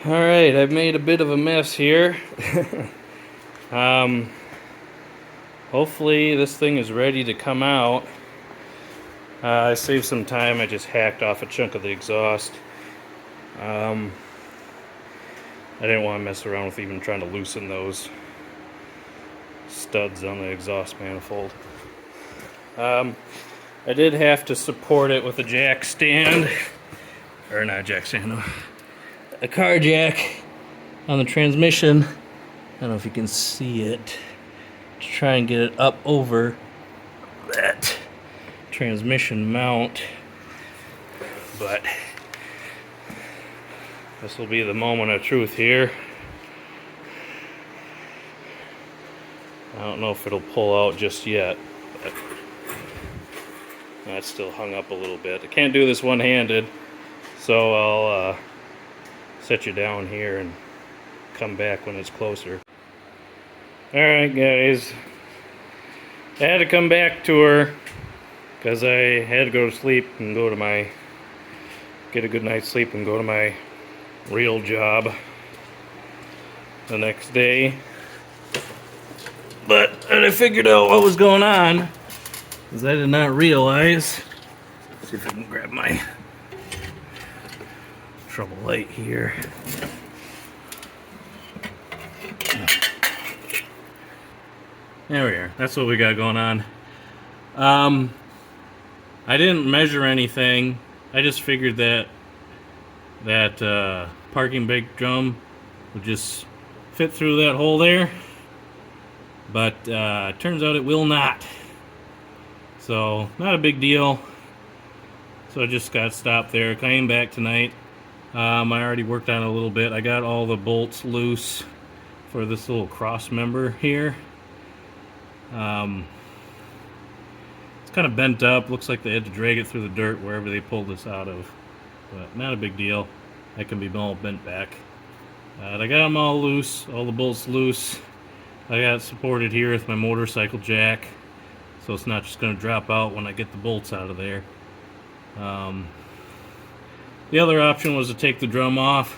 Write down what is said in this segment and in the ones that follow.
Alright, I've made a bit of a mess here. um, Hopefully this thing is ready to come out. I saved some time. I just hacked off a chunk of the exhaust. I didn't want to mess around with even trying to loosen those studs on the exhaust manifold. I did have to support it with a jack stand, or not a jack stand, no, a car jack on the transmission. I don't know if you can see it, to try and get it up over that transmission mount, but this will be the moment of truth here. I don't know if it'll pull out just yet, but that's still hung up a little bit. I can't do this one-handed, so I'll set you down here and come back when it's closer. Alright guys, I had to come back to her because I had to go to sleep and get a good night's sleep and go to my real job the next day. But I figured out what was going on, because I did not realize. Let's see if I can grab my trouble light here. There we are. That's what we got going on. I didn't measure anything. I just figured that parking brake drum would just fit through that hole there. But it turns out it will not. So, not a big deal. So I just got stopped there. Came back tonight. I already worked on it a little bit. I got all the bolts loose for this little cross member here. It's kind of bent up. Looks like they had to drag it through the dirt wherever they pulled this out of. But not a big deal. That can be all bent back. I got them all loose. All the bolts loose. I got it supported here with my motorcycle jack, so it's not just going to drop out when I get the bolts out of there. The other option was to take the drum off,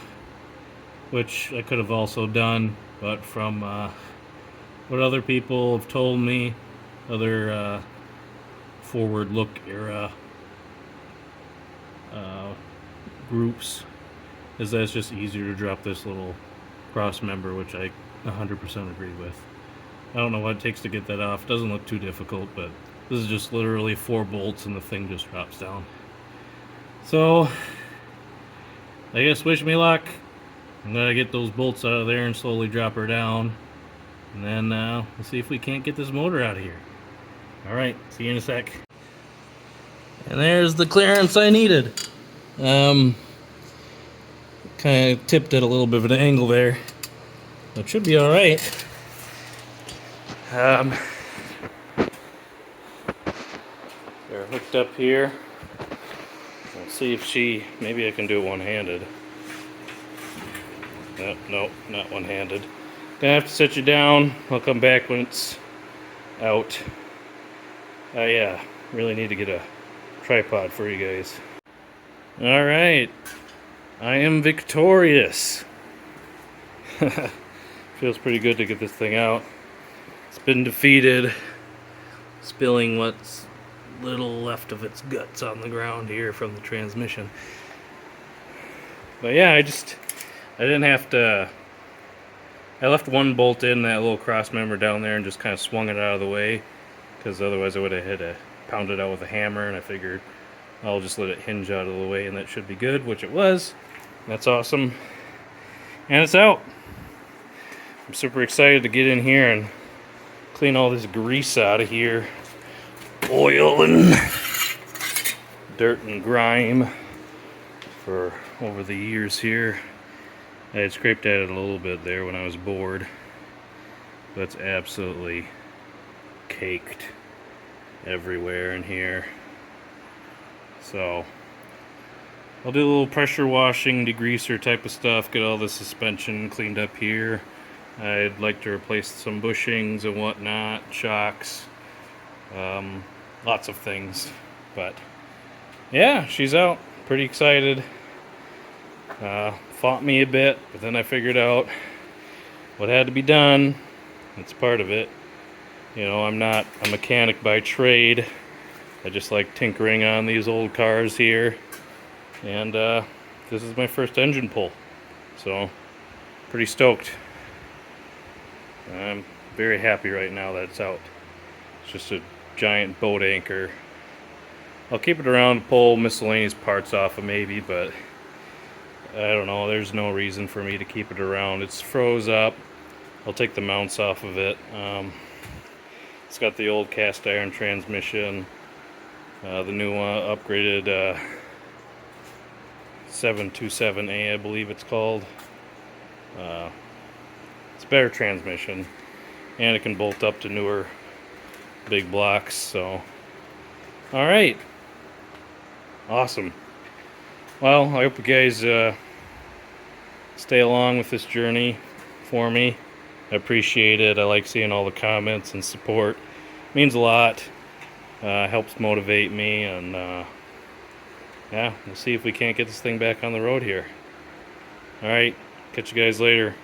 which I could have also done, but from what other people have told me, other forward look era groups, is that it's just easier to drop this little cross member, which I 100% agree with. I don't know what it takes to get that off. It doesn't look too difficult, but this is just literally 4 bolts and the thing just drops down. So, I guess wish me luck. I'm gonna get those bolts out of there and slowly drop her down. And then we'll see if we can't get this motor out of here. Alright, see you in a sec. And there's the clearance I needed. Kind of tipped at a little bit of an angle there. It should be alright. They're hooked up here. We'll see if maybe I can do it one-handed. Nope, not one-handed. Gonna have to set you down. I'll come back when it's out. Yeah, really need to get a tripod for you guys. Alright, I am victorious. Feels pretty good to get this thing out. It's been defeated, spilling what's little left of its guts on the ground here from the transmission. But yeah, I didn't have to. I left one bolt in that little cross member down there and just kind of swung it out of the way, because otherwise I would have had to pound it out with a hammer, and I figured I'll just let it hinge out of the way and that should be good, which it was. That's awesome. And it's out. I'm super excited to get in here and clean all this grease out of here. Oil and dirt and grime for over the years here. I had scraped at it a little bit there when I was bored. That's absolutely caked everywhere in here. So I'll do a little pressure washing, degreaser type of stuff, get all the suspension cleaned up here. I'd like to replace some bushings and whatnot, shocks, lots of things. But yeah, she's out. Pretty excited. Fought me a bit, but then I figured out what had to be done. It's part of it. You know, I'm not a mechanic by trade. I just like tinkering on these old cars here. And this is my first engine pull. So, pretty stoked. I'm very happy right now that it's out. It's just a giant boat anchor. I'll keep it around to pull miscellaneous parts off of maybe, but I don't know, there's no reason for me to keep it around. It's froze up. I'll take the mounts off of it. It's got the old cast iron transmission, the new upgraded 727A, I believe it's called. It's a better transmission, and it can bolt up to newer big blocks. So, all right, awesome. Well, I hope you guys stay along with this journey for me. I appreciate it. I like seeing all the comments and support. It means a lot. Helps motivate me, and yeah, we'll see if we can't get this thing back on the road here. All right, catch you guys later.